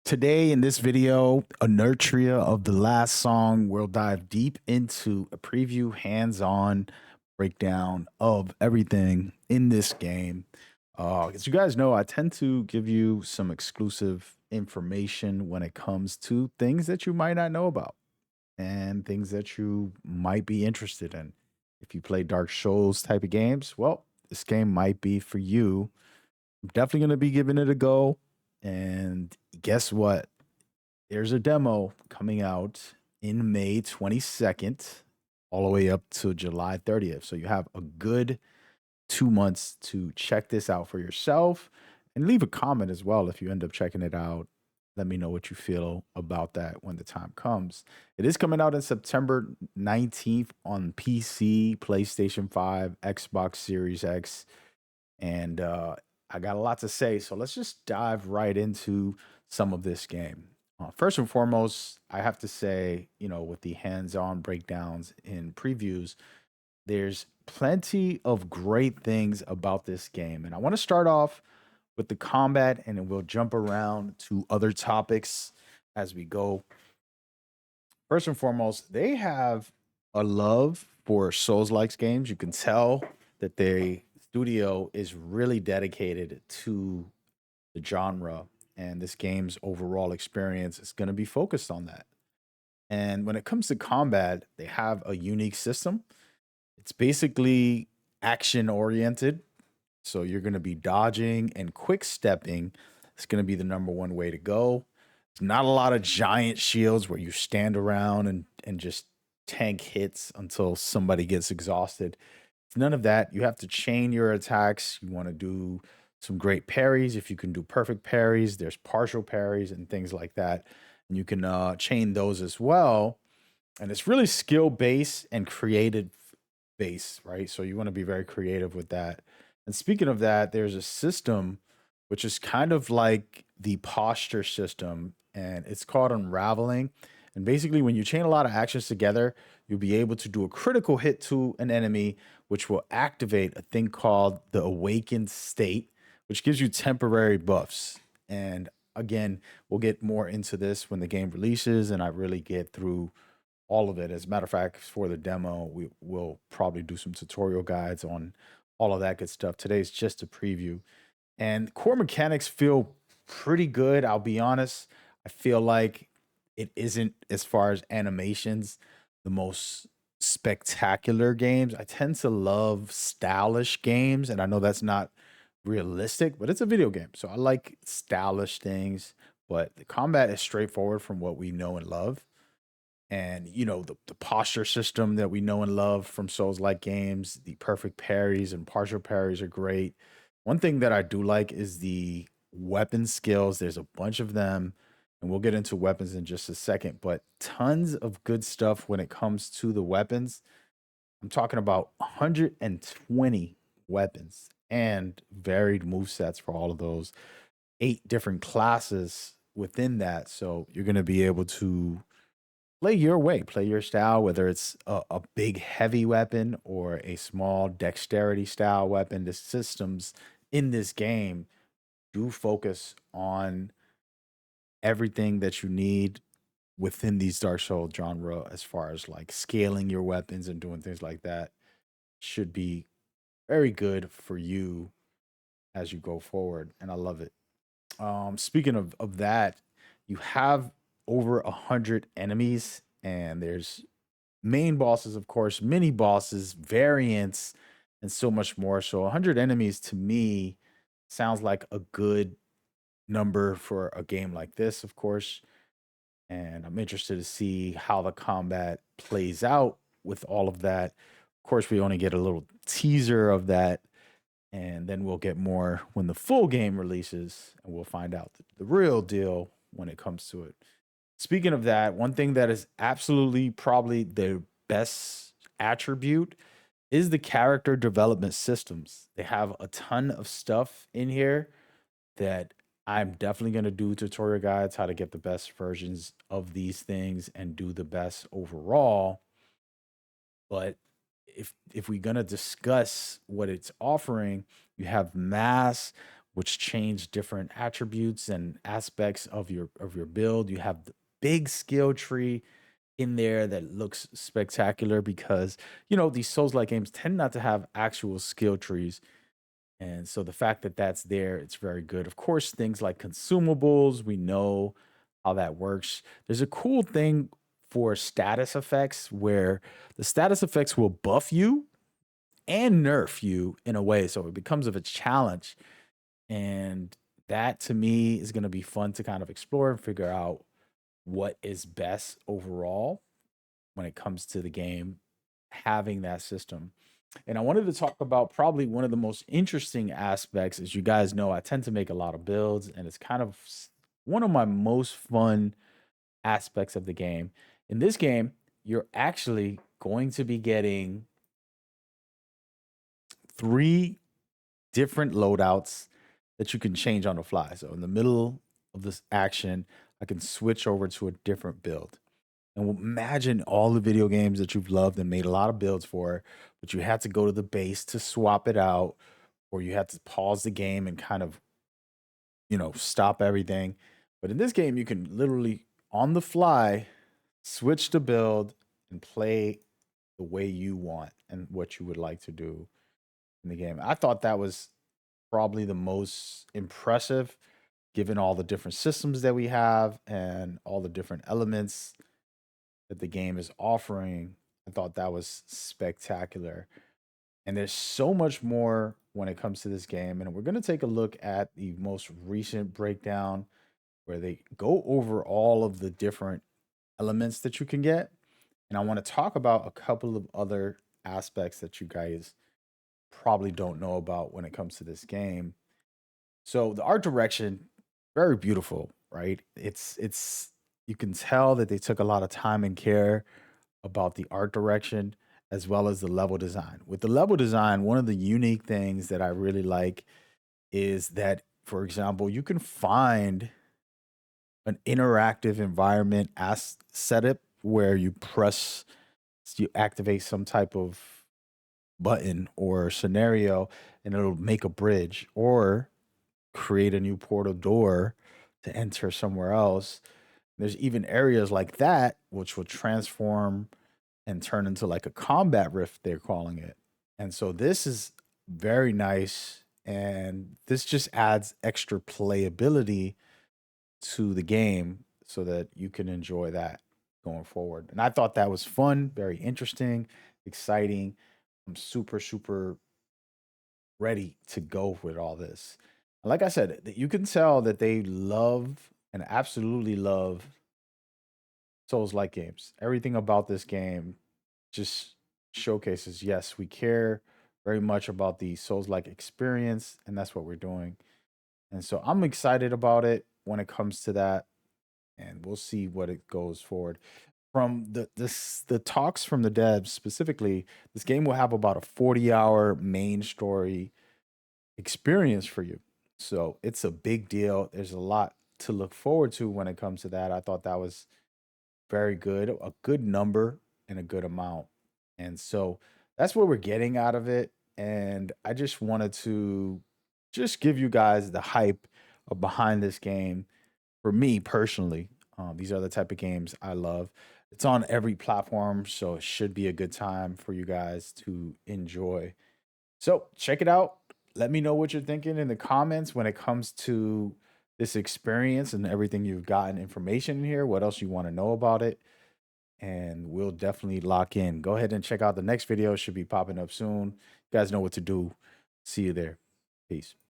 Today in this video, Enotria of the last song, we'll dive deep into a preview, hands-on breakdown of everything in this game. As you guys know, I tend to give you some exclusive information when it comes to things that you might not know about and things that you might be interested in. If you play Dark Souls type of games, well, this game might be for you. I'm definitely going to be giving it a go. And guess what? There's a demo coming out in May 22nd, all the way up to July 30th. So you have a good 2 months to check this out for yourself and leave a comment as well if you end up checking it out. Let me know what you feel about that when the time comes. It is coming out in September 19th on PC, PlayStation 5, Xbox Series X, and I got a lot to say. So let's just dive right into some of this game. First and foremost, I have to say, with the hands on breakdowns in previews, there's plenty of great things about this game. And I want to start off with the combat, and then we'll jump around to other topics as we go. First and foremost, they have a love for Souls-like games. You can tell that the studio is really dedicated to the genre, and this game's overall experience is going to be focused on that. And when it comes to combat, they have a unique system. It's basically action oriented. So you're going to be dodging and quick stepping. It's going to be the number one way to go. It's not a lot of giant shields where you stand around and just tank hits until somebody gets exhausted. It's none of that. You have to chain your attacks. You want to do some great parries. If you can do perfect parries, there's partial parries and things like that. And you can chain those as well. And it's really skill based and creative based, right? So you want to be very creative with that. And speaking of that, there's a system which is kind of like the posture system, and it's called unraveling. And basically, when you chain a lot of actions together, you'll be able to do a critical hit to an enemy, which will activate a thing called the awakened state, which gives you temporary buffs. And again, we'll get more into this when the game releases and I really get through all of it. As a matter of fact, for the demo, we will probably do some tutorial guides on all of that good stuff. Today's just a preview. And core mechanics feel pretty good. I'll be honest. I feel like it isn't, as far as animations, the most spectacular games. I tend to love stylish games, and I know that's not realistic, but it's a video game. So I like stylish things, but the combat is straightforward from what we know and love. And the posture system that we know and love from Souls like games, the perfect parries and partial parries are great. One thing that I do like is the weapon skills. There's a bunch of them, and we'll get into weapons in just a second, but tons of good stuff when it comes to the weapons. I'm talking about 120 weapons and varied move sets for all of those, 8 different classes within that. So you're going to be able to play your way, play your style, whether it's a big heavy weapon or a small dexterity style weapon. The systems in this game do focus on everything that you need within these Dark Souls genre, as far as like scaling your weapons and doing things like that. Should be very good for you as you go forward. And I love it. Speaking of that, you have over 100 enemies, and there's main bosses, of course, mini bosses, variants, and so much more. So 100 enemies to me sounds like a good number for a game like this, of course. And I'm interested to see how the combat plays out with all of that. Of course, we only get a little teaser of that, and then we'll get more when the full game releases, and we'll find out the real deal when it comes to it. Speaking of that, one thing that is absolutely probably the best attribute is the character development systems. They have a ton of stuff in here that I'm definitely going to do tutorial guides how to get the best versions of these things and do the best overall. But if we're gonna discuss what it's offering, you have mass, which change different attributes and aspects of your build. You have the big skill tree in there that looks spectacular because these Souls-like games tend not to have actual skill trees, and so the fact that that's there, it's very good. Of course, things like consumables, we know how that works. There's a cool thing for status effects where the status effects will buff you and nerf you in a way, so it becomes of a challenge. And that to me is going to be fun to kind of explore and figure out what is best overall when it comes to the game having that system. And I wanted to talk about probably one of the most interesting aspects. As you guys know, I tend to make a lot of builds, and it's kind of one of my most fun aspects of the game. In this game, you're actually going to be getting three different loadouts that you can change on the fly. So in the middle of this action, I can switch over to a different build. And imagine all the video games that you've loved and made a lot of builds for, but you had to go to the base to swap it out, or you had to pause the game and kind of, stop everything. But in this game, you can literally on the fly switch the build and play the way you want and what you would like to do in the game. I thought that was probably the most impressive given all the different systems that we have and all the different elements that the game is offering. I thought that was spectacular. And there's so much more when it comes to this game. And we're going to take a look at the most recent breakdown where they go over all of the different elements that you can get. And I want to talk about a couple of other aspects that you guys probably don't know about when it comes to this game. So the art direction, very beautiful, right? It's you can tell that they took a lot of time and care about the art direction as well as the level design. With the level design, one of the unique things that I really like is that, for example, you can find an interactive environment as setup where you activate some type of button or scenario and it'll make a bridge or create a new portal door to enter somewhere else. There's even areas like that which will transform and turn into like a combat rift, they're calling it. And so this is very nice. And this just adds extra playability to the game so that you can enjoy that going forward. And I thought that was fun, very interesting, exciting. I'm super, super ready to go with all this. And like I said, you can tell that they love and absolutely love Souls like games. Everything about this game just showcases yes, we care very much about the Souls like experience, and that's what we're doing. And so I'm excited about it when it comes to that, and we'll see what it goes forward. From the talks from the devs specifically, this game will have about a 40-hour main story experience for you. So it's a big deal. There's a lot to look forward to when it comes to that. I thought that was very good, a good number and a good amount. And so that's what we're getting out of it. And I just wanted to just give you guys the hype of behind this game. For me personally, these are the type of games I love. It's on every platform, so it should be a good time for you guys to enjoy. So check it out. Let me know what you're thinking in the comments when it comes to this experience and everything you've gotten information in here. What else you want to know about it? And we'll definitely lock in. Go ahead and check out the next video. It should be popping up soon. You guys know what to do. See you there. Peace.